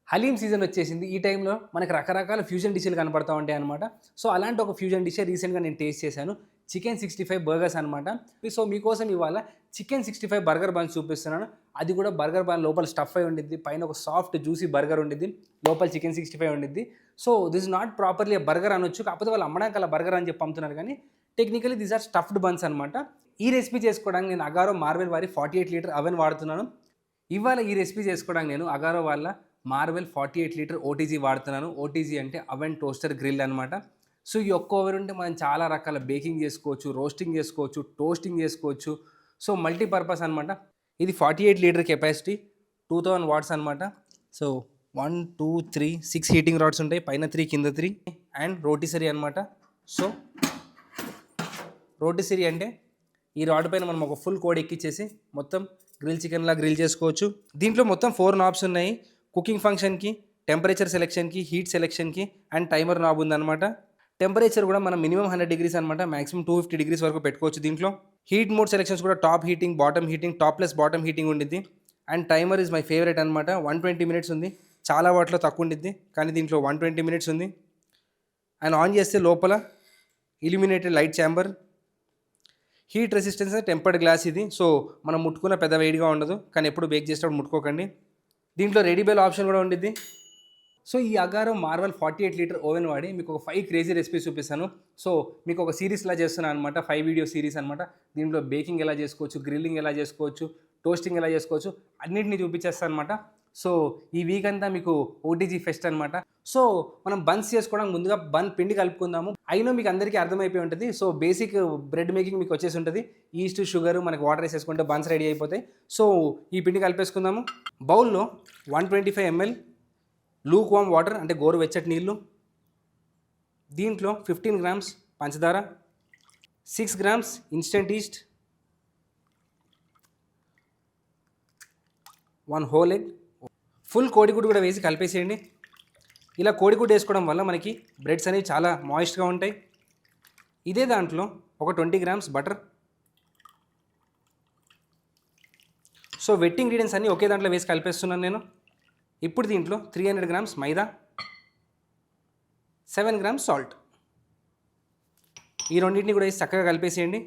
Haleem season వచ్చేసింది. ఈ టైంలో మనకు రకరకాల ఫ్యూజన్ డిష్‌లు కనపడతా ఉంటాయన్నమాట. సో, అలాంటి ఒక ఫ్యూజన్ డిషే రీసెంట్‌గా నేను టేస్ట్ చేశాను. చికెన్ 65 బర్గర్స్ అనమాట. సో, మీకోసం ఇవాళ చికెన్ 65 బర్గర్ బన్స్ చూపిస్తున్నాను. అది కూడా బర్గర్ బన్ లోపల స్టఫ్ అయి ఉండిద్ది. పైన ఒక సాఫ్ట్ జ్యూసీ బర్గర్ ఉండిద్ది. లోపల చికెన్ 65 ఉండిద్ది. So, this is not properly a burger అనొచ్చు. కాకపోతే వాళ్ళు అమ్మడానికి అలా బర్గర్ అని చెప్పి అమ్ముతున్నారు కానీ technically these are stuffed buns అనమాట. ఈ రెసిపీ చేసుకోవడానికి నేను అగారో మార్వెల్ వారి 48 లీటర్ అవెన్ వాడుతున్నాను. ఇవాళ ఈ రెసిపీ చేసుకోవడానికి నేను అగారో వాళ్ళ మార్వెల్ 48 లీటర్ ఓటీజీ వాడుతున్నాను. ఓటీజీ అంటే అవెన్ టోస్టర్ గ్రిల్ అనమాట. సో, ఈ ఒక్క ఓవెన్ ఉంటే మనం చాలా రకాల బేకింగ్ చేసుకోవచ్చు, రోస్టింగ్ చేసుకోవచ్చు, టోస్టింగ్ చేసుకోవచ్చు. సో, మల్టీపర్పస్ అనమాట. ఇది 48 లీటర్ కెపాసిటీ, 2000 వాట్స్ అనమాట. సో, 1, 2, 3 6 హీటింగ్ రాడ్స్ ఉంటాయి. పైన 3 కింద 3 అండ్ రోటిసరీ అనమాట. సో, రోటిసరీ అంటే ఈ రాడ్ పైన మనం ఒక ఫుల్ కోడ్ ఎక్కిచ్చేసి మొత్తం గ్రిల్ చికెన్లా గ్రిల్ చేసుకోవచ్చు. దీంట్లో మొత్తం 4 నాబ్స్ ఉన్నాయి. కుకింగ్ ఫంక్షన్కి, టెంపరేచర్ సెలెక్షన్కి, హీట్ సెలెక్షన్కి అండ్ టైమర్ నాబ్ ఉందన్నమాట. టెంపరేచర్ కూడా మనం మినిమం 100 డిగ్రీస్ అనమాట, మాక్సిమం 250 డిగ్రీస్ వరకు పెట్టుకోవచ్చు దీంట్లో. హీట్ మోడ్ సెలెక్షన్స్ కూడా top heating, bottom heating, top plus bottom heating ఉండిద్ది. And timer is my favourite అనమాట. 120 మినిట్స్ ఉంది. చాలా వాటిలో తక్కువ ఉండిద్ది కానీ దీంట్లో 120 మినిట్స్ ఉంది. అండ్ ఆన్ చేస్తే లోపల illuminated light chamber, heat resistance tempered glass ఇది. సో, మనం ముట్టుకున్న పెద్ద వేడిగా ఉండదు కానీ ఎప్పుడు బేక్ చేసేటప్పుడు ముట్టుకోకండి. దీంట్లో రెడీ బెల్ ఆప్షన్ కూడా ఉండిద్ది. సో, ఈ అగారో మార్వెల్ 48 లీటర్ ఓవెన్ వాడి మీకు ఒక 5 క్రేజీ రెసిపీస్ చూపిస్తాను. సో, మీకు ఒక సిరీస్లా చేస్తున్నాను అనమాట. 5 వీడియో సిరీస్ అనమాట. దీంట్లో బేకింగ్ ఎలా చేసుకోవచ్చు, గ్రిల్లింగ్ ఎలా చేసుకోవచ్చు, టోస్టింగ్ ఎలా చేసుకోవచ్చు అన్నింటినీ చూపించేస్తాను అనమాట. సో, ఈ వీక్ అంతా మీకు ఓటీజీ ఫెస్ట్ అనమాట. సో, మనం బన్స్ చేసుకోవడానికి ముందుగా బన్ పిండి కలుపుకుందాము. అయినో మీకు అందరికీ అర్థమైపోయి ఉంటుంది. సో, బేసిక్ బ్రెడ్ మేకింగ్ మీకు వచ్చేసి ఉంటుంది. ఈస్ట్, షుగర్, మనకి వాటర్ వేసేసుకుంటే బన్స్ రెడీ అయిపోతాయి. సో, ఈ పిండి కలిపేసుకుందాము. బౌల్లో 125 ml లూక్ వామ్ వాటర్ అంటే గోరువెచ్చటి నీళ్ళు, దీంట్లో 15 గ్రామ్స్ పంచదార, 6 grams instant east, 1 whole egg, full కోడిగుడ్డు కూడా వేసి కలిపేసేయండి. ఇలా కోడిగుడ్డు వేసుకోవడం వల్ల మనకి బ్రెడ్స్ అనేవి చాలా మాయిస్ట్గా ఉంటాయి. ఇదే దాంట్లో ఒక 20 grams butter. So, wet ingredients అన్నీ ఒకే దాంట్లో వేసి కలిపేస్తున్నాను నేను. ఇప్పుడు దీంట్లో 300 గ్రామ్స్ మైదా, 7 గ్రామ్స్ సాల్ట్, ఈ రెండింటిని కూడా వేసి చక్కగా కలిపేసేయండి.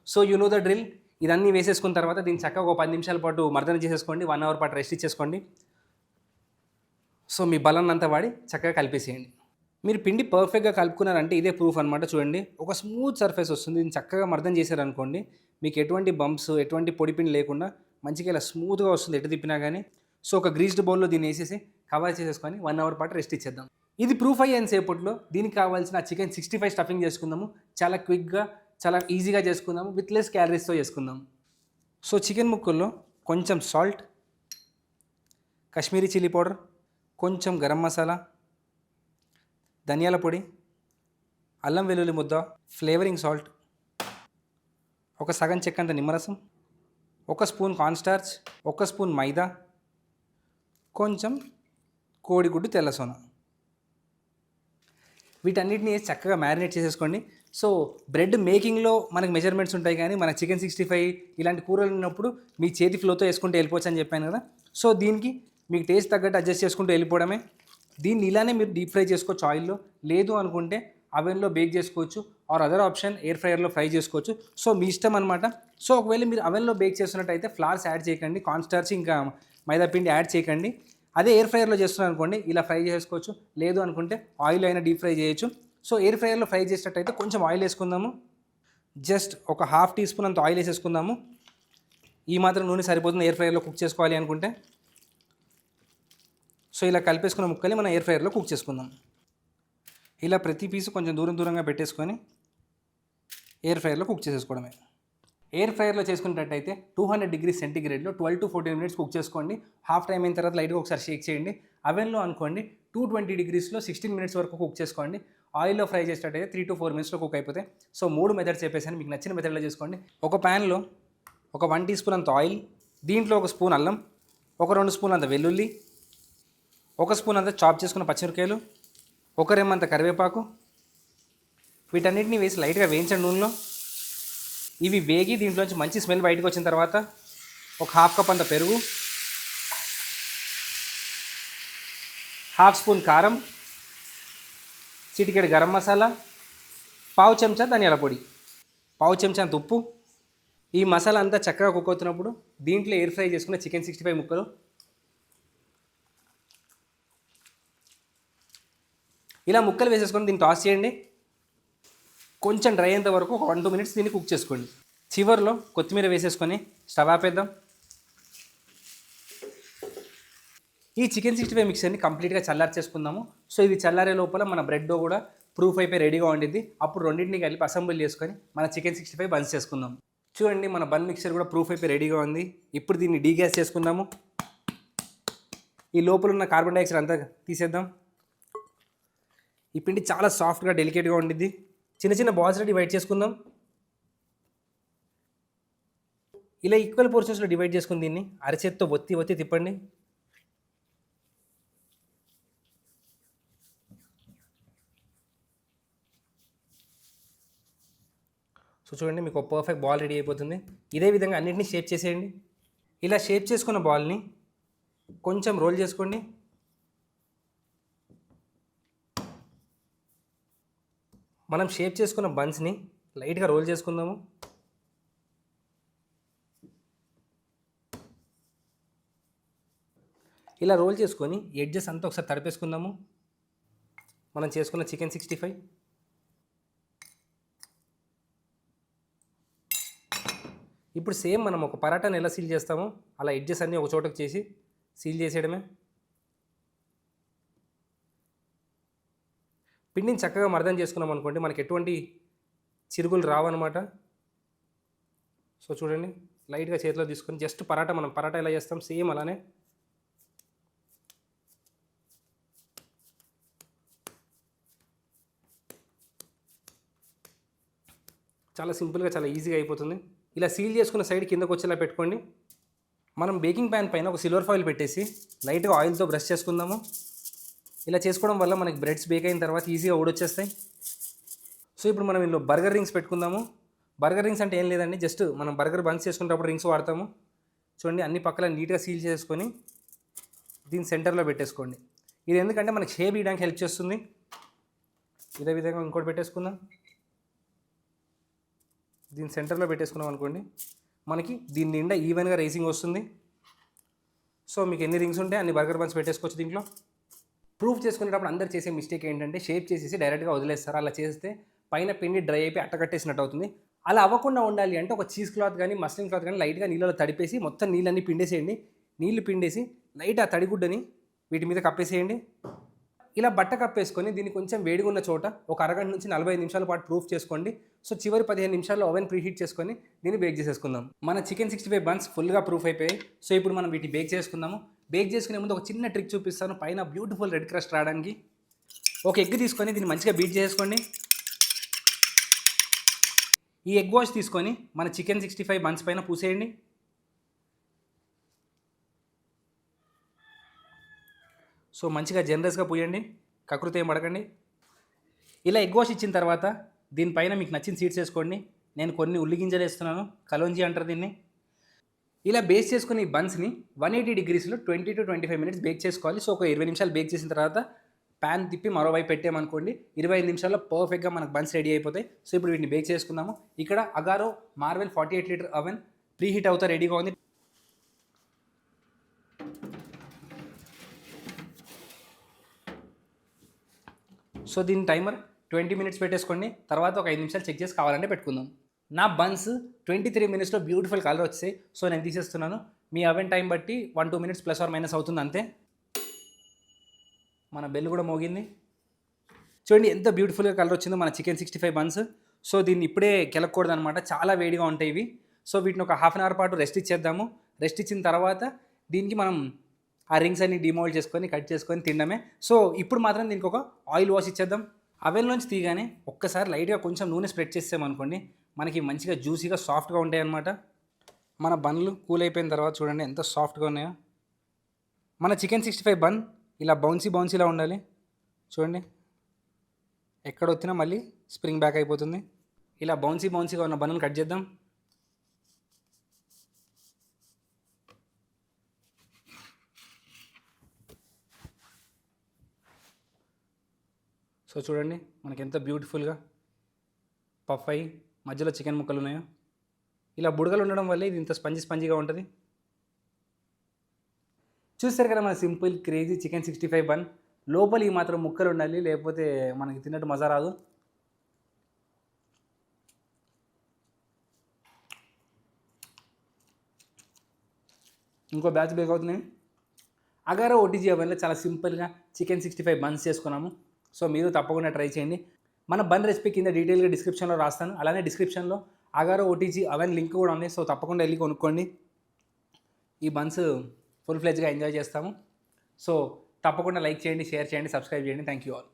So, you know the drill. ఇదన్నీ వేసేసుకున్న తర్వాత దీన్ని చక్కగా ఒక 10 నిమిషాల పాటు మర్దన చేసేసుకోండి. 1 అవర్ పాటు రెస్ట్ ఇచ్చేసుకోండి. సో, మీ బలాన్ని అంతా వాడి చక్కగా కలిపేసేయండి. మీరు పిండి పర్ఫెక్ట్గా కలుపుకున్నారంటే ఇదే ప్రూఫ్ అనమాట. చూడండి, ఒక స్మూత్ సర్ఫేస్ వస్తుంది. దీన్ని చక్కగా మర్దన చేశారనుకోండి, మీకు ఎటువంటి బంప్స్, ఎటువంటి పొడి పిండి లేకుండా మంచిగా ఇలా స్మూత్గా వస్తుంది ఎటు తిప్పినా కానీ. సో, ఒక గ్రీస్డ్ బౌల్లో దీన్ని వేసేసి కవర్ చేసేసుకొని 1 అవర్ పాటు రెస్ట్ ఇచ్చేద్దాం. ఇది ప్రూఫ్ అయ్యేంత సేపట్లో దీనికి కావాల్సిన చికెన్ 65 స్టఫింగ్ చేసుకుందాము. చాలా క్విక్గా, చాలా ఈజీగా చేసుకుందాము. విత్ లెస్ క్యాలరీస్తో చేసుకుందాం. సో, చికెన్ ముక్కల్లో కొంచెం సాల్ట్, కాశ్మీరీ చిల్లీ పౌడర్, కొంచెం గరం మసాలా, ధనియాల పొడి, అల్లం వెల్లుల్లి ముద్ద, ఫ్లేవరింగ్ సాల్ట్, ఒక సగం చెక్కంత నిమ్మరసం, 1 స్పూన్ కార్న్స్టార్చ్, 1 స్పూన్ మైదా, కొంచెం కోడిగుడ్డు తెల్ల సోన. వీటన్నిటిని వేసి చక్కగా మ్యారినేట్ చేసేసుకోండి. సో, బ్రెడ్ మేకింగ్లో మనకు మెజర్మెంట్స్ ఉంటాయి కానీ మన చికెన్ 65 ఇలాంటి కూరలు ఉన్నప్పుడు మీ చేతి ఫ్లోతో వేసుకుంటూ వెళ్ళిపోవచ్చు అని చెప్పాను కదా. సో, దీనికి మీకు టేస్ట్ తగ్గట్టు అడ్జస్ట్ చేసుకుంటూ వెళ్ళిపోవడమే. దీన్ని ఇలానే మీరు డీప్ ఫ్రై చేసుకోవచ్చు ఆయిల్లో. లేదు అనుకుంటే అవెన్లో బేక్ చేసుకోవచ్చు. ఆర్ అదర్ ఆప్షన్ ఎయిర్ ఫ్రైయర్లో ఫ్రై చేసుకోవచ్చు. సో, మీ ఇష్టం అనమాట. సో, ఒకవేళ మీరు అవెన్లో బేక్ చేస్తున్నట్టయితే ఫ్లవర్స్ యాడ్ చేయకండి, కార్న్స్టార్చ్ ఇంకా మైదా పిండి యాడ్ చేయకండి. అదే ఎయిర్ ఫ్రైయర్లో చేస్తున్నారు అనుకోండి, ఇలా ఫ్రై చేసుకోవచ్చు. లేదు అనుకుంటే ఆయిల్ అయినా డీప్ ఫ్రై చేయొచ్చు. సో, ఎయిర్ ఫ్రైయర్లో ఫ్రై చేసేటట్టయితే కొంచెం ఆయిల్ వేసుకుందాము. జస్ట్ ఒక ½ టీ స్పూన్ అంత ఆయిల్ వేసేసుకుందాము. ఈ మాత్రం నూనె సరిపోతుంది ఎయిర్ ఫ్రైయర్లో కుక్ చేసుకోవాలి అనుకుంటే. సో, ఇలా కలిపేసుకున్న ముక్కల్ని మనం ఎయిర్ ఫ్రైయర్లో కుక్ చేసుకుందాం. ఇలా ప్రతి పీసు కొంచెం దూరంగా పెట్టేసుకొని ఎయిర్ ఫ్రైయర్లో కుక్ చేసేసుకోవడమే. ఎయిర్ ఫ్రైయర్లో చేసుకున్నట్టయితే 200 డిగ్రీస్ సెంటీగ్రేడ్లో 12 to 14 మినిట్స్ కుక్ చేసుకోండి. హాఫ్ టైం అయిన తర్వాత లైట్గా ఒకసారి షేక్ చేయండి. అవెన్లో అనుకోండి 220 డిగ్రీస్లో 16 మినిట్స్ వరకు కుక్ చేసుకోండి. ఆయిల్లో ఫ్రై చేసేటట్టయితే 3 to 4 మినిట్స్లో కుక్ అయిపోతాయి. సో, 3 మెథడ్స్ చెప్పేసాను, మీకు నచ్చిన మెథడ్లో చేసుకోండి. ఒక ప్యాన్లో ఒక 1 టీ స్పూన్ అంత ఆయిల్, దీంట్లో 1 స్పూన్ అల్లం, ఒక 2 స్పూన్ అంత వెల్లుల్లి, 1 స్పూన్ అంత చాప్ చేసుకున్న పచ్చిమిరకాయలు, 1 రెమ్మంత కరివేపాకు, వీటన్నిటిని వేసి లైట్గా వేయించండి నూనెలో. ఇవి వేగి దీంట్లోంచి మంచి స్మెల్ బయటకు వచ్చిన తర్వాత ఒక ½ కప్ అంత పెరుగు, హాఫ్ స్పూన్ కారం, చిటికెడు గరం మసాలా, పావు చెంచా ధనియాల పొడి, పావు చెంచా అంత ఉప్పు. ఈ మసాలా అంతా చక్కగా కుక్ అవుతున్నప్పుడు దీంట్లో ఎయిర్ ఫ్రై చేసుకున్న చికెన్ 65 ముక్కలు ఇలా ముక్కలు వేసేసుకొని దీన్ని టాస్ చేయండి. కొంచెం డ్రై అయ్యేంత వరకు ఒక 1-2 మినిట్స్ దీన్ని కుక్ చేసుకోండి. చివరిలో కొత్తిమీర వేసేసుకొని స్టవ్ ఆపేద్దాం. ఈ చికెన్ 65 మిక్చర్ని కంప్లీట్గా చల్లార్చేసుకుందాము. సో ఇది చల్లారే లోపల మన బ్రెడ్ కూడా ప్రూఫ్ అయిపోయి రెడీగా ఉండిద్ది. అప్పుడు రెండింటిని కలిపి అసెంబుల్ చేసుకొని మన చికెన్ 65 బన్స్ చేసుకుందాం. చూడండి మన బన్ మిక్చర్ కూడా ప్రూఫ్ అయిపోయి రెడీగా ఉంది. ఇప్పుడు దీన్ని డీగ్యాస్ చేసుకుందాము. ఈ లోపల ఉన్న కార్బన్ డైఆక్సైడ్ అంతా తీసేద్దాం. ఈ పిండి చాలా సాఫ్ట్గా డెలికేట్గా ఉండిద్ది. చిన్న చిన్న బాల్స్లో డివైడ్ చేసుకుందాం. ఇలా ఈక్వల్ పోర్షన్స్లో డివైడ్ చేసుకుని దీన్ని అరచేత్తో ఒత్తి తిప్పండి. సో చూడండి మీకు పర్ఫెక్ట్ బాల్ రెడీ అయిపోతుంది. ఇదే విధంగా అన్నింటినీ షేప్ చేసేయండి. ఇలా షేప్ చేసుకున్న బాల్ని కొంచెం రోల్ చేసుకోండి. మనం షేప్ చేసుకున్న బన్స్ని లైట్గా రోల్ చేసుకుందాము. ఇలా రోల్ చేసుకొని ఎడ్జెస్ అంతా ఒకసారి తడిపేసుకుందాము. మనం చేసుకున్న చికెన్ 65 ఇప్పుడు సేమ్ మనం ఒక పరాటాని ఎలా సీల్ చేస్తామో అలా ఎడ్జెస్ అన్నీ ఒక చోటకు చేసి సీల్ చేసేయడమే. పిండిని చక్కగా మర్దం చేసుకున్నాం అనుకోండి మనకి ఎటువంటి చిరుగులు రావన్నమాట. సో చూడండి లైట్గా చేతిలో తీసుకొని జస్ట్ మనం పరాటా ఎలా చేస్తాం సేమ్ అలానే చాలా సింపుల్గా చాలా ఈజీగా అయిపోతుంది. ఇలా సీల్ చేసుకున్న సైడ్ కిందకు వచ్చేలా పెట్టుకోండి. మనం బేకింగ్ ప్యాన్ పైన ఒక సిల్వర్ ఫాయిల్ పెట్టేసి లైట్గా ఆయిల్తో బ్రష్ చేసుకుందాము. ఇలా చేసుకోవడం వల్ల మనకి బ్రెడ్స్ బేక్ అయిన తర్వాత ఈజీగా ఊడొచ్చేస్తాయి. సో ఇప్పుడు మనం ఇందులో బర్గర్ రింగ్స్ పెట్టుకుందాము. బర్గర్ రింగ్స్ అంటే ఏం లేదండి, జస్ట్ మనం బర్గర్ బన్స్ చేసుకునేటప్పుడు రింగ్స్ వాడతాము. చూడండి అన్ని పక్కల నీట్గా సీల్ చేసుకొని దీని సెంటర్లో పెట్టేసుకోండి. ఇది ఎందుకంటే మనకి షేప్ ఇవ్వడానికి హెల్ప్ చేస్తుంది. ఇదే విధంగా ఇంకోటి పెట్టేసుకుందాం. దీని సెంటర్లో పెట్టేసుకున్నాం అనుకోండి మనకి దీని నిండా ఈవెన్గా రేసింగ్ వస్తుంది. సో మీకు ఎన్ని రింగ్స్ ఉంటే అన్ని బర్గర్ బన్స్ పెట్టేసుకోవచ్చు. దీంట్లో ప్రూఫ్ చేసుకునేటప్పుడు అందరు చేసే మిస్టేక్ ఏంటంటే షేప్ చేసేసి డైరెక్ట్గా వదిలేస్తారు. అలా చేస్తే పైన పిండి డ్రై అయిపోయి అట్టకట్టేసినట్టు అవుతుంది. అలా అవ్వకుండా ఉండాలి అంటే ఒక చీజ్ క్లాత్ కానీ మస్లిన్ క్లాత్ కానీ లైట్గా నీళ్ళలో తడిపేసి మొత్తం నీళ్ళన్నీ పిండేసేయండి. నీళ్ళు పిండేసి లైట్ ఆ తడిగుడ్డని వీటి మీద కప్పేసేయండి. ఇలా బట్ట కప్పేసుకొని దీన్ని కొంచెం వేడిగా ఉన్న చోట ఒక అరగంట నుంచి 45 నిమిషాల పాటు ప్రూఫ్ చేసుకోండి. సో చివరి 15 నిమిషాల్లో ఓవెన్ ప్రీహీట్ చేసుకొని దీన్ని బేక్ చేసేసుకుందాం. మన చికెన్ 65 బన్స్ ఫుల్గా ప్రూఫ్ అయిపోయాయి. సో ఇప్పుడు మనం వీటిని బేక్ చేసుకుందాము. బేక్ చేసుకునే ముందు ఒక చిన్న ట్రిక్ చూపిస్తాను పైన బ్యూటిఫుల్ రెడ్ క్రస్ట్ రావడానికి. ఒక ఎగ్ తీసుకొని దీన్ని మంచిగా బీట్ చేసుకోండి. ఈ ఎగ్ వాష్ తీసుకొని మన చికెన్ 65 బన్స్ పైన పూసేయండి. సో మంచిగా జనరస్గా పూయండి, కకృతి ఏం పడకండి. ఇలా ఎగ్ వాష్ ఇచ్చిన తర్వాత దీనిపైన మీకు నచ్చిన సీడ్స్ వేసుకోండి. నేను కొన్ని ఉల్లి గింజలు వేస్తున్నాను, కలోంజీ అంటారు దీన్ని. ఇలా బేక్ చేసుకుని ఈ బన్స్ని 180 డిగ్రీస్లో 20 to 25 మినిట్స్ బేక్ చేసుకోవాలి. సో ఒక 20 నిమిషాలు బేక్ చేసిన తర్వాత ప్యాన్ తిప్పి మరోవైపు పెట్టామనుకోండి 25 నిమిషాల్లో పర్ఫెక్ట్గా మనకు బన్స్ రెడీ అయిపోతాయి. సో ఇప్పుడు వీటిని బేక్ చేసుకుందాము. ఇక్కడ Agaro Marvel 48 litre oven preheat అవుతా రెడీగా ఉంది. సో దీని టైమర్ 20 మినిట్స్ పెట్టేసుకోండి. తర్వాత ఒక 5 నిమిషాలు చెక్ చేసి కావాలంటే పెట్టుకుందాం. నా బన్స్ 23 మినిట్స్లో బ్యూటిఫుల్ కలర్ వచ్చాయి. సో నేను తీసేస్తున్నాను. మీ అవెన్ టైం బట్టి 1-2 మినిట్స్ ప్లస్ ఆర్ మైనస్ అవుతుంది అంతే. మన బెల్ కూడా మోగింది. చూడండి ఎంత బ్యూటిఫుల్గా కలర్ వచ్చిందో మన చికెన్ 65 బన్స్. సో దీన్ని ఇప్పుడే కెలకూడదు అనమాట, చాలా వేడిగా ఉంటాయి ఇవి. సో వీటిని ఒక హాఫ్ అన్ అవర్ పాటు రెస్ట్ ఇచ్చేద్దాము. రెస్ట్ ఇచ్చిన తర్వాత దీనికి మనం ఆ రింగ్స్ అన్ని డిమోల్డ్ చేసుకొని కట్ చేసుకొని తినడమే. సో ఇప్పుడు మాత్రం దీనికి ఒక ఆయిల్ వాష్ ఇచ్చేద్దాం. అవెన్ నుంచి తీయగానే ఒక్కసారి లైట్గా కొంచెం నూనె స్ప్రెడ్ చేసామనుకోండి మనకి మంచిగా జ్యూసీగా సాఫ్ట్గా ఉంటాయి అన్నమాట. మన బన్లు కూల్ అయిపోయిన తర్వాత చూడండి ఎంత సాఫ్ట్గా ఉన్నాయో. మన చికెన్ 65 బన్ ఇలా బౌన్సీలా ఉండాలి. చూడండి ఎక్కడ వచ్చినా మళ్ళీ స్ప్రింగ్ బ్యాక్ అయిపోతుంది. ఇలా బౌన్సీగా ఉన్న బన్నులు కట్ చేద్దాం. సో చూడండి మనకి ఎంత బ్యూటిఫుల్గా పఫ్ అయ్యి మధ్యలో చికెన్ ముక్కలు ఉన్నాయో. ఇలా బుడగలు ఉండడం వల్లే ఇది ఇంత స్పంజీగా ఉంటుంది. చూస్తారు కదా మన సింపుల్ క్రేజీ చికెన్ 65 బన్. లోపల ఈ మాత్రం ముక్కలు ఉండాలి, లేకపోతే మనకి తిన్నట్టు మజా రాదు. ఇంకో బ్యాచ్ బేక్ అవుతున్నాయి. అగారో ఓటీజీ అవెన్లో చాలా సింపుల్గా చికెన్ 65 బన్స్ చేసుకున్నాము. సో మీరు తప్పకుండా ట్రై చేయండి. మన బన్ రెసిపీ కింద డీటెయిల్గా డిస్క్రిప్షన్లో రాస్తాను. అలానే డిస్క్రిప్షన్లో అగారో ఓటీజీ అవెన్ లింక్ కూడా ఉంది. సో తప్పకుండా వెళ్ళి కొనుక్కోండి. ఈ బన్స్ ఫుల్ ఫ్లెజ్గా ఎంజాయ్ చేస్తాము. సో తప్పకుండా లైక్ చేయండి, షేర్ చేయండి, సబ్స్క్రైబ్ చేయండి. Thank you all.